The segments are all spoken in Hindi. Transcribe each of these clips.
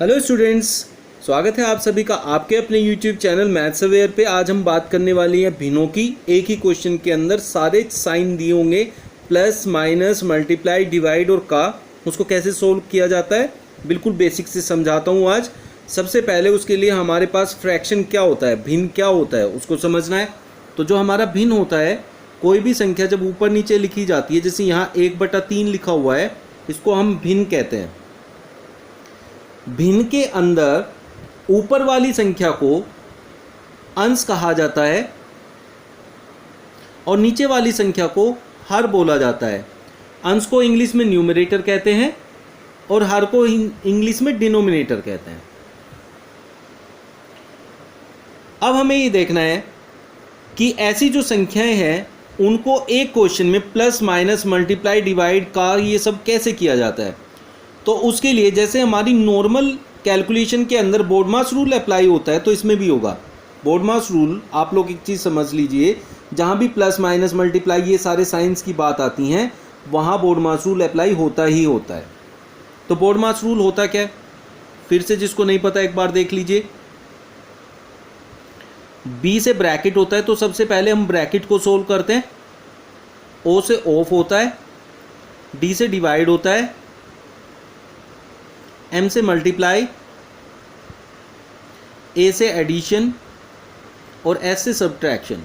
हेलो स्टूडेंट्स, स्वागत है आप सभी का आपके अपने यूट्यूब चैनल मैथ्स अवेयर पे। आज हम बात करने वाली हैं भिन्नों की। एक ही क्वेश्चन के अंदर सारे साइन दिए होंगे, प्लस माइनस मल्टीप्लाई डिवाइड और का, उसको कैसे सोल्व किया जाता है बिल्कुल बेसिक से समझाता हूँ आज। सबसे पहले उसके लिए हमारे पास फ्रैक्शन क्या होता है, भिन्न क्या होता है, उसको समझना है। तो जो हमारा भिन्न होता है, कोई भी संख्या जब ऊपर नीचे लिखी जाती है, जैसे यहाँ 1/3 लिखा हुआ है, इसको हम भिन्न कहते हैं। भिन्न के अंदर ऊपर वाली संख्या को अंश कहा जाता है और नीचे वाली संख्या को हर बोला जाता है। अंश को इंग्लिश में न्यूमरेटर कहते हैं और हर को इंग्लिश में डिनोमिनेटर कहते हैं। अब हमें ये देखना है कि ऐसी जो संख्याएं हैं उनको एक क्वेश्चन में प्लस माइनस मल्टीप्लाई डिवाइड का ये सब कैसे किया जाता है। तो उसके लिए जैसे हमारी नॉर्मल कैलकुलेशन के अंदर बोर्डमास रूल अप्लाई होता है, तो इसमें भी होगा बोर्डमास रूल। आप लोग एक चीज़ समझ लीजिए, जहाँ भी प्लस माइनस मल्टीप्लाई ये सारे साइंस की बात आती हैं, वहाँ बोर्डमास रूल अप्लाई होता ही होता है। तो बोर्डमास रूल होता क्या है, फिर से जिसको नहीं पता एक बार देख लीजिए। बी से ब्रैकेट होता है, तो सबसे पहले हम ब्रैकेट को सोल्व करते हैं। ओ से ऑफ होता है, डी से डिवाइड होता है, एम से मल्टीप्लाई, ए से एडिशन और एस से सब्ट्रैक्शन।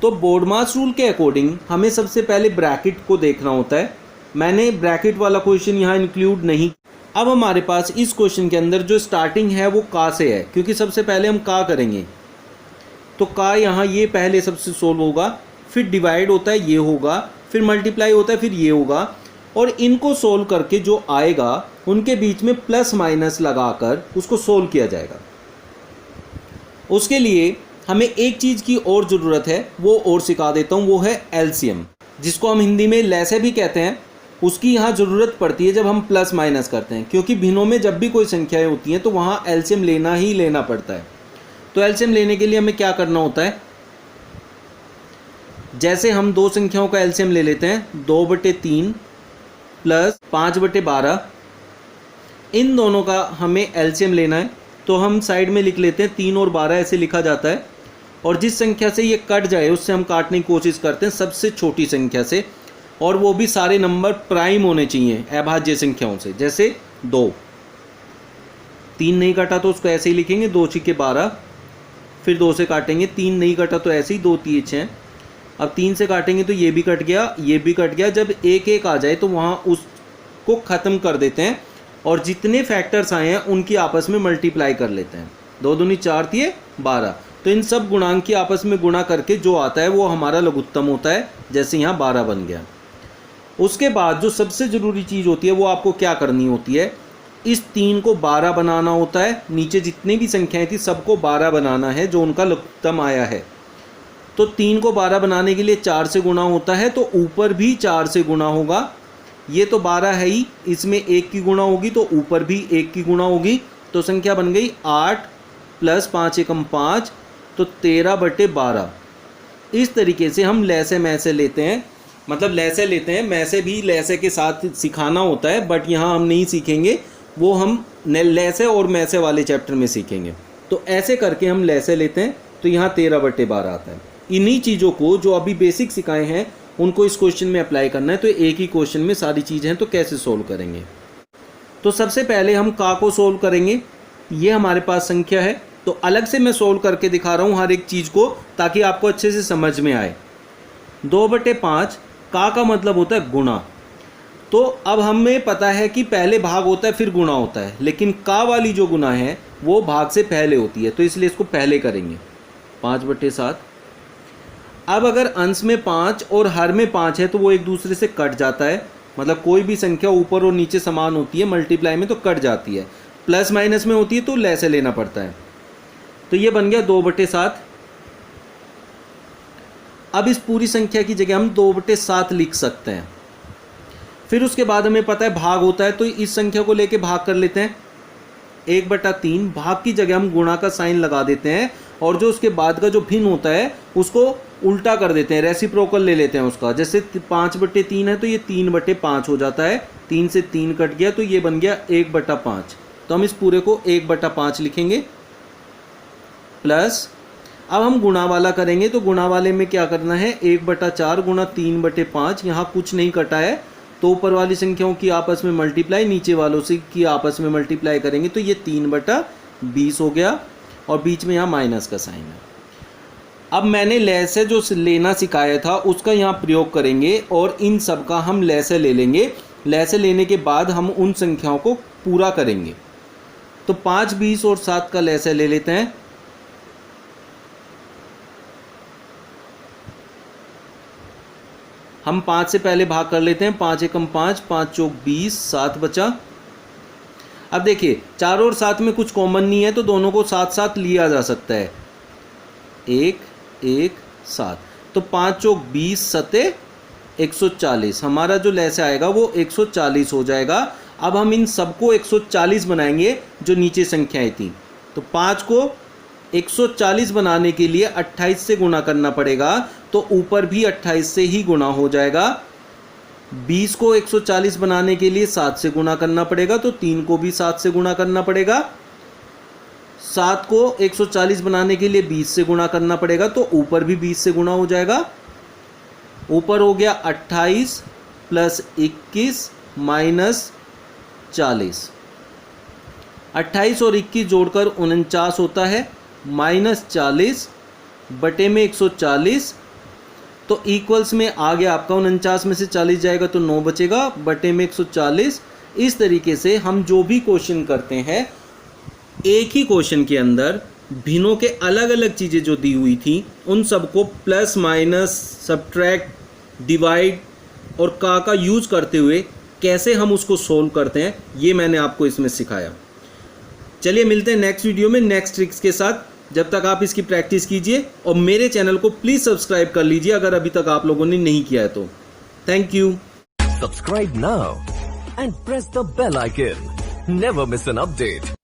तो बोर्डमास रूल के अकॉर्डिंग हमें सबसे पहले ब्रैकेट को देखना होता है। मैंने ब्रैकेट वाला क्वेश्चन यहाँ इंक्लूड नहीं। अब हमारे पास इस क्वेश्चन के अंदर जो स्टार्टिंग है वो का से है, क्योंकि सबसे पहले हम का करेंगे। तो का यहाँ ये पहले सबसे सोल्व होगा, फिर डिवाइड होता है ये होगा, फिर मल्टीप्लाई होता है फिर ये होगा, और इनको सोल्व करके जो आएगा उनके बीच में प्लस माइनस लगाकर उसको सोल्व किया जाएगा। उसके लिए हमें एक चीज़ की और ज़रूरत है, वो और सिखा देता हूँ, वो है एलसीएम, जिसको हम हिंदी में लैसे भी कहते हैं। उसकी यहाँ ज़रूरत पड़ती है जब हम प्लस माइनस करते हैं, क्योंकि भिन्नों में जब भी कोई संख्याएं होती हैं तो वहाँ एलसीएम लेना ही लेना पड़ता है। तो एलसीएम लेने के लिए हमें क्या करना होता है, जैसे हम दो संख्याओं का एलसीएम ले लेते हैं, 2/3 प्लस 5/12, इन दोनों का हमें एलसीएम लेना है। तो हम साइड में लिख लेते हैं 3 और 12 ऐसे लिखा जाता है, और जिस संख्या से ये कट जाए उससे हम काटने की कोशिश करते हैं सबसे छोटी संख्या से, और वो भी सारे नंबर प्राइम होने चाहिए अभाज्य संख्याओं से। जैसे 2, 3 नहीं कटा तो उसको ऐसे ही लिखेंगे 2×6 12, फिर 2 से काटेंगे, 3 नहीं कटा तो ऐसे ही 2 3 6। अब 3 से काटेंगे तो ये भी कट गया, ये भी कट गया। जब 1 1 आ जाए तो वहाँ उसको ख़त्म कर देते हैं और जितने फैक्टर्स आए हैं उनकी आपस में मल्टीप्लाई कर लेते हैं। 2 दूनी 4 3 12। तो इन सब गुणांक की आपस में गुणा करके जो आता है वो हमारा लघुत्तम होता है। जैसे यहाँ 12 बन गया। उसके बाद जो सबसे ज़रूरी चीज़ होती है वो आपको क्या करनी होती है, इस 3 को 12 बनाना होता है। नीचे जितनी भी संख्याएँ थी सबको 12 बनाना है जो उनका लघुत्तम आया है। तो 3 को 12 बनाने के लिए 4 से गुणा होता है, तो ऊपर भी 4 से गुणा होगा। ये तो 12 है ही, इसमें 1 की गुणा होगी तो ऊपर भी 1 की गुणा होगी। तो संख्या बन गई 8 प्लस 5 एकम 5, तो 13/12। इस तरीके से हम लैसे मैसे लेते हैं, मतलब लैसे लेते हैं, मैसे भी लैसे के साथ सिखाना होता है, बट यहाँ हम नहीं सीखेंगे, वो हम लैसे और मैसे वाले चैप्टर में सीखेंगे। तो ऐसे करके हम लैसे लेते हैं, तो यहाँ 13/12 आता है। इन्हीं चीज़ों को जो अभी बेसिक सिखाए हैं उनको इस क्वेश्चन में अप्लाई करना है। तो एक ही क्वेश्चन में सारी चीज़ें हैं, तो कैसे सोल्व करेंगे। तो सबसे पहले हम का को सोल्व करेंगे। ये हमारे पास संख्या है, तो अलग से मैं सोल्व करके दिखा रहा हूँ हर एक चीज़ को, ताकि आपको अच्छे से समझ में आए। 2/5 का मतलब होता है गुणा। तो अब हमें पता है कि पहले भाग होता है फिर गुणा होता है, लेकिन का वाली जो गुणा है वो भाग से पहले होती है, तो इसलिए इसको पहले करेंगे। 5/7। अब अगर अंश में 5 और हर में 5 है तो वो एक दूसरे से कट जाता है, मतलब कोई भी संख्या ऊपर और नीचे समान होती है मल्टीप्लाई में तो कट जाती है, प्लस माइनस में होती है तो लैसे लेना पड़ता है। तो ये बन गया 2/7। अब इस पूरी संख्या की जगह हम 2/7 लिख सकते हैं। फिर उसके बाद हमें पता है भाग होता है, तो इस संख्या को लेके भाग कर लेते हैं। 1/3 भाग की जगह हम गुणा का साइन लगा देते हैं, और जो उसके बाद का जो भिन्न होता है उसको उल्टा कर देते हैं, रेसिप्रोकल ले लेते हैं उसका। जैसे 5/3 है तो ये 3/5 हो जाता है, 3 से 3 कट गया तो ये बन गया 1/5। तो हम इस पूरे को 1/5 लिखेंगे प्लस, अब हम गुणा वाला करेंगे तो गुणा वाले में क्या करना है, 1/4 गुणा 3/5, यहाँ कुछ नहीं कटा है तो ऊपर वाली संख्याओं की आपस में मल्टीप्लाई, नीचे वालों से की आपस में मल्टीप्लाई करेंगे तो ये 3/20 हो गया और बीच में यहाँ माइनस का साइन है। अब मैंने लैसे जो लेना सिखाया था उसका यहाँ प्रयोग करेंगे और इन सब का हम लैसे ले लेंगे। लैसे लेने के बाद हम उन संख्याओं को पूरा करेंगे। तो 5, 20 और 7 का लैसे ले लेते हैं। हम 5 से पहले भाग कर लेते हैं, 5 एकम 5, 5 चौक 20, 7 बचा। अब देखिए 4 और 7 में कुछ कॉमन नहीं है तो दोनों को साथ साथ लिया जा सकता है, 1 1 7, तो 5 चौक 20 सते 140, हमारा जो लैसे आएगा वो 140 हो जाएगा। अब हम इन सबको 140 बनाएंगे जो नीचे संख्याएं थी, तो 5 को 140 बनाने के लिए 28 से गुणा करना पड़ेगा, तो ऊपर भी 28 से ही गुणा हो जाएगा। 20 को 140 बनाने के लिए 7 से गुणा करना पड़ेगा, तो 3 को भी 7 से गुणा करना पड़ेगा। 7 को 140 बनाने के लिए 20 से गुणा करना पड़ेगा, तो ऊपर भी 20 से गुणा हो जाएगा। ऊपर हो गया 28 प्लस 21 माइनस 40, 28 और 21 जोड़कर 49 होता है, माइनस 40 बटे में 140, तो इक्वल्स में आ गया आपका 49 में से 40 जाएगा तो 9 बचेगा, बटे में 140। इस तरीके से हम जो भी क्वेश्चन करते हैं, एक ही क्वेश्चन के अंदर भिन्नों के अलग अलग चीज़ें जो दी हुई थी उन सबको प्लस माइनस सब्ट्रैक्ट डिवाइड और का यूज़ करते हुए कैसे हम उसको सोल्व करते हैं, ये मैंने आपको इसमें सिखाया। चलिए मिलते हैं नेक्स्ट वीडियो में नेक्स्ट ट्रिक्स के साथ। जब तक आप इसकी प्रैक्टिस कीजिए और मेरे चैनल को प्लीज़ सब्सक्राइब कर लीजिए अगर अभी तक आप लोगों ने नहीं किया है तो। Thank you. Subscribe now and press the bell icon. Never miss an update.